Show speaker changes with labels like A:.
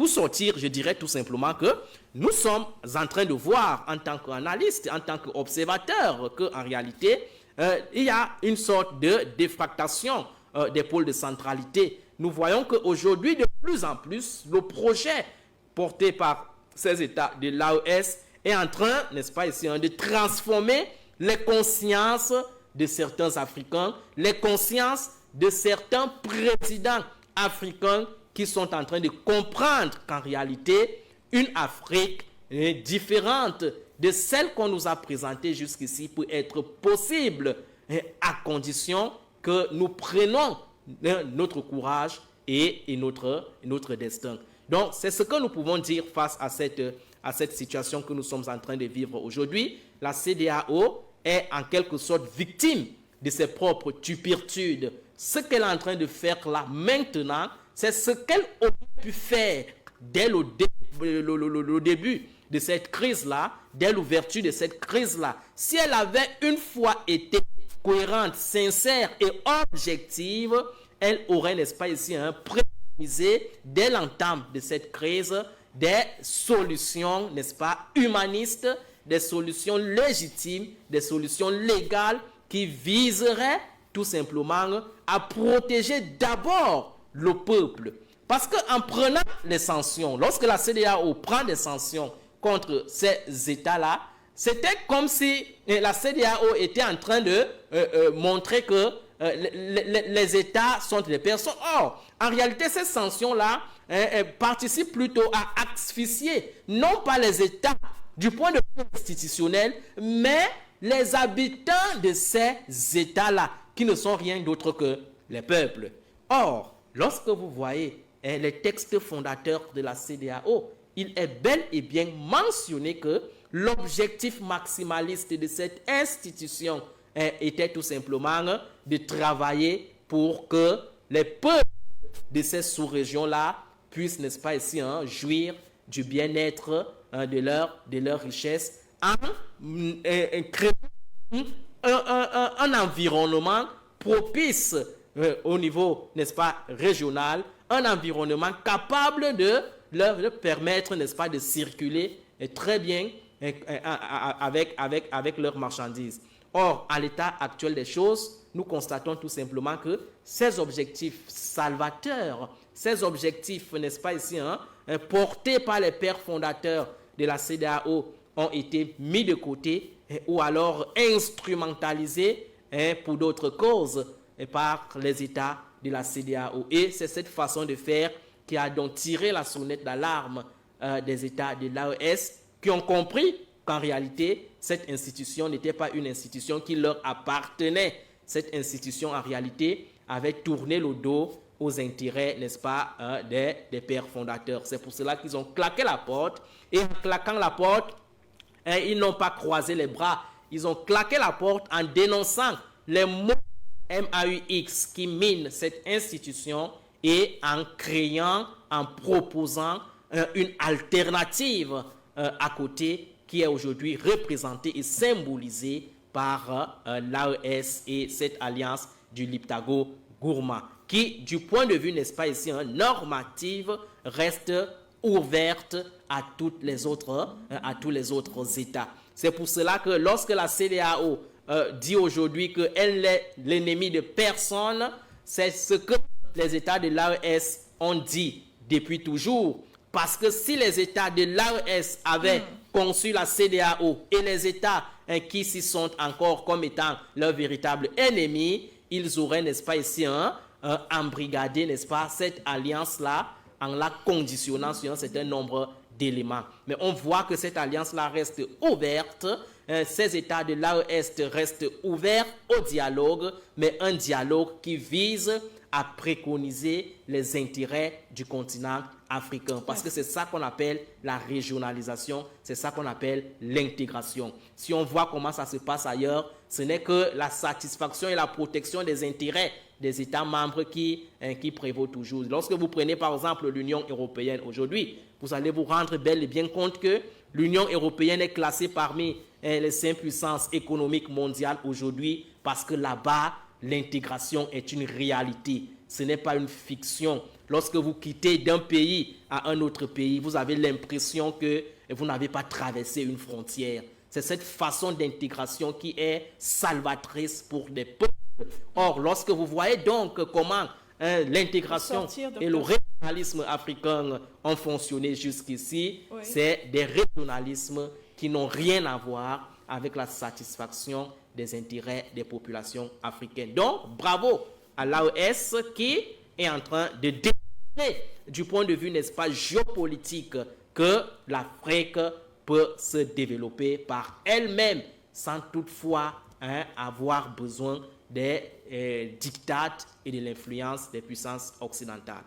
A: pour sortir, je dirais tout simplement que nous sommes en train de voir en tant qu'analystes, en tant qu'observateurs, qu'en réalité, il y a une sorte de défractation des pôles de centralité. Nous voyons qu'aujourd'hui, de plus en plus, le projet porté par ces États de l'AES est en train, n'est-ce pas ici, de transformer les consciences de certains Africains, les consciences de certains présidents africains qui sont en train de comprendre qu'en réalité, une Afrique est différente de celle qu'on nous a présentée jusqu'ici pour être possible, à condition que nous prenons notre courage et notre destin. Donc, c'est ce que nous pouvons dire face à cette situation que nous sommes en train de vivre aujourd'hui. La CEDEAO est en quelque sorte victime de ses propres turpitudes. Ce qu'elle est en train de faire là maintenant, c'est ce qu'elle aurait pu faire dès le début de cette crise-là, dès l'ouverture de cette crise-là. Si elle avait une fois été cohérente, sincère et objective, elle aurait, n'est-ce pas ici, préconisé dès l'entame de cette crise des solutions, n'est-ce pas, humanistes, des solutions légitimes, des solutions légales qui viseraient tout simplement à protéger d'abord le peuple. Parce qu'en prenant les sanctions, lorsque la CEDEAO prend des sanctions contre ces États-là, c'était comme si la CEDEAO était en train de montrer que les États sont des personnes. Or, en réalité, ces sanctions-là participent plutôt à asphyxier, non pas les États du point de vue institutionnel, mais les habitants de ces États-là, qui ne sont rien d'autre que les peuples. Or, lorsque vous voyez les textes fondateurs de la CEDEAO, il est bel et bien mentionné que l'objectif maximaliste de cette institution était tout simplement de travailler pour que les peuples de ces sous-régions-là puissent, n'est-ce pas ici, jouir du bien-être de leur richesse en créant un environnement propice au niveau, n'est-ce pas, régional, un environnement capable de leur permettre, n'est-ce pas, de circuler très bien avec leurs marchandises. Or, à l'état actuel des choses, nous constatons tout simplement que ces objectifs salvateurs, ces objectifs, n'est-ce pas ici, portés par les pères fondateurs de la CEDEAO ont été mis de côté ou alors instrumentalisés pour d'autres causes par les États de la CEDEAO. Et c'est cette façon de faire qui a donc tiré la sonnette d'alarme des États de l'AES qui ont compris qu'en réalité, cette institution n'était pas une institution qui leur appartenait. Cette institution, en réalité, avait tourné le dos aux intérêts, n'est-ce pas, des pères fondateurs. C'est pour cela qu'ils ont claqué la porte. Et en claquant la porte, ils n'ont pas croisé les bras. Ils ont claqué la porte en dénonçant les mots MAUX qui minent cette institution et en créant, en proposant une alternative à côté qui est aujourd'hui représentée et symbolisée par l'AES et cette alliance du Liptako-Gourma qui, du point de vue, n'est-ce pas ici, normative, reste ouverte à tous les autres États. C'est pour cela que lorsque la CEDEAO dit aujourd'hui qu'elle est l'ennemi de personne, c'est ce que les États de l'AES ont dit depuis toujours. Parce que si les États de l'AES avaient conçu la CEDEAO et les États qui s'y sont encore comme étant leurs véritables ennemis, ils auraient, n'est-ce pas ici, embrigadé, n'est-ce pas, cette alliance-là en la conditionnant sur un certain nombre d'éléments. Mais on voit que cette alliance-là reste ouverte, ces États de l'AES restent ouverts au dialogue, mais un dialogue qui vise à préconiser les intérêts du continent africain. Parce que c'est ça qu'on appelle la régionalisation, c'est ça qu'on appelle l'intégration. Si on voit comment ça se passe ailleurs, ce n'est que la satisfaction et la protection des intérêts des États membres qui prévaut toujours. Lorsque vous prenez par exemple l'Union européenne aujourd'hui, vous allez vous rendre bel et bien compte que l'Union européenne est classée parmi les 5 puissances économiques mondiales aujourd'hui parce que là-bas, l'intégration est une réalité. ce n'est pas une fiction. Lorsque vous quittez d'un pays à un autre pays, vous avez l'impression que vous n'avez pas traversé une frontière. C'est cette façon d'intégration qui est salvatrice pour des peuples. Or, lorsque vous voyez donc comment l'intégration et le régionalisme africain ont fonctionné jusqu'ici, oui, c'est des régionalismes qui n'ont rien à voir avec la satisfaction des intérêts des populations africaines. Donc, bravo à l'AES qui est en train de démontrer du point de vue, n'est-ce pas, géopolitique, que l'Afrique peut se développer par elle-même sans toutefois avoir besoin des dictats et de l'influence des puissances occidentales.